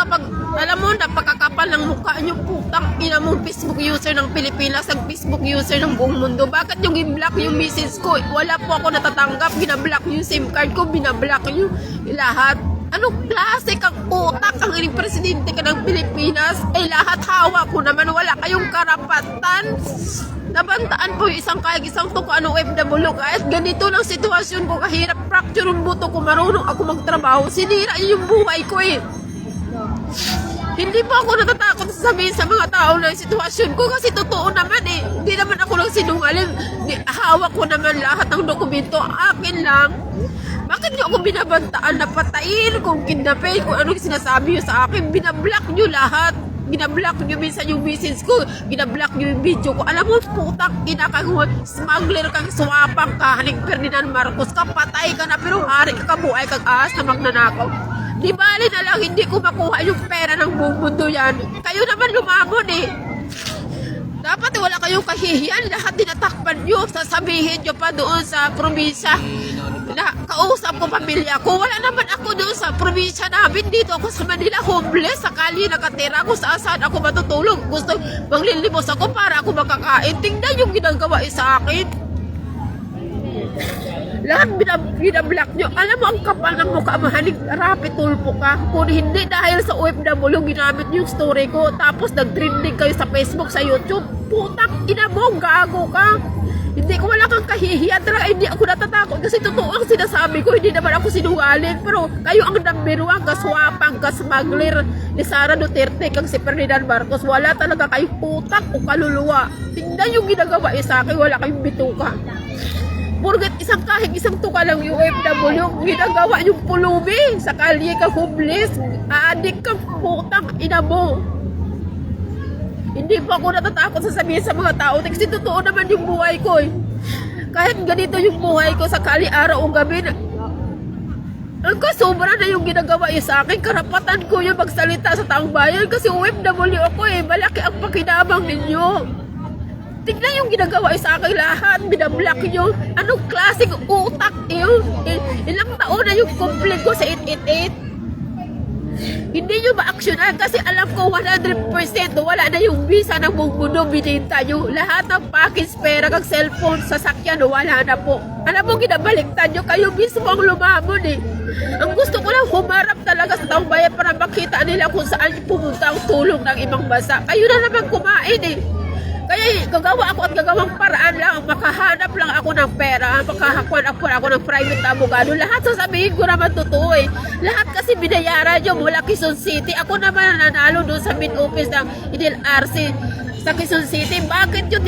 kapag, alam mo, napakakapal ng mukha nyo, putang ina mong Facebook user ng Pilipinas, ang Facebook user ng buong mundo. Bakit yung i-block yung message ko? Wala po ako natatanggap, binablock yung SIM card ko, binablock yung lahat. Anong klase kang utak ang ining presidente ka ng Pilipinas? Eh lahat hawak ko naman, wala kayong karapatan. Nabantaan po yung isang tuka ng OFW. Kahit ganito lang sitwasyon ko, kahirap fracture yung buto ko, marunong ako magtrabaho, sinira yung buhay ko eh. Hindi po ako natatakot sabihin sa mga tao na yung sitwasyon ko kasi totoo naman eh. Hindi naman ako lang sinungaling. Hawak ko naman lahat ng dokumento. Akin lang. Bakit niyo ako binabantaan na patayin kung kidnapin, kung anong sinasabi niyo sa akin? Binablock niyo lahat. Binablock niyo minsan yung message ko. Binablock niyo yung video ko. Alam mo, putak, kang smuggler kang swapang ka. Haling Ferdinand Marcos ka, patay ka na. Pero hari ka, buhay kang ahas na magnanakaw. Di bali na lang, hindi ko makuha yung pera ng buong mundo yan. Kayo naman lumamon eh. Dapat wala kayong kahihiyan. Lahat dinatakpan nyo. Sasabihin nyo pa doon sa probinsya. Kausap ko pamilya ko. Wala naman ako doon sa probinsya namin. Dito ako sa Manila, homeless. Sakali nakatira ako saan ako matutulog. Gusto maglilimos ako para ako makakain. Tingnan yung ginagawa sa akin. Lahat binablock nyo. Alam mo, ang kapal ng mukha, mahaling rapi tulpo ka. Kung hindi dahil sa OFW, ginamit yung story ko. Tapos nag-trending kayo sa Facebook, sa YouTube. Putak, ina mo, gago ka. Hindi ko, wala kang kahihiyan. Talaga, hindi ako natatakot. Kasi totoo ang sinasabi ko. Hindi naman ako sinungaling. Pero kayo ang number 1, kaswapang, kasmagler ni Sara Duterte, kang si Ferdinand Marcos. Wala talaga kayong putak o kaluluwa. Tingnan yung ginagawa sa akin. Wala kayong bituka. Porket isang tuka lang yung OFW, ginagawa yung pulubi, sa kalye ka homeless, adik kang putang ina mo. Hindi pa ako natatakot sasabihin sa mga tao, kasi totoo naman yung buhay ko eh. Kahit ganito yung buhay ko sa kalye araw o gabi, ang kasobra na yung ginagawa sa akin, karapatan ko yung magsalita sa taong bayan, kasi OFW ako eh, malaki ang pakinabang ninyo. Tignan yung ginagawa sa akin lahat, binablock nyo. Anong klaseng utak yun? Ilang taon na yung complaint ko sa 888. Hindi nyo ma-actionan kasi alam ko 100% wala na yung visa ng buong mundo, bininta nyo. Lahat ng package, pera, kag cellphone, sasakyan, wala na po. Alam mo, ginabaliktad nyo, kayo mismo ang lumamon eh. Ang gusto ko lang humarap talaga sa taong bayan para makita nila kung saan pumunta ang tulong ng ibang bansa. Kayo na naman kumain eh. Kaya gagawa ako at gagawang paraan lang, makahanap lang ako ng pera, makahakuan ako ng private abogado. Lahat sasabihin ko naman totoo eh. Lahat kasi binayaran nyo mula Quezon City. Ako naman nanalo doon sa main office ng IDLRC sa Quezon City. Bakit yun?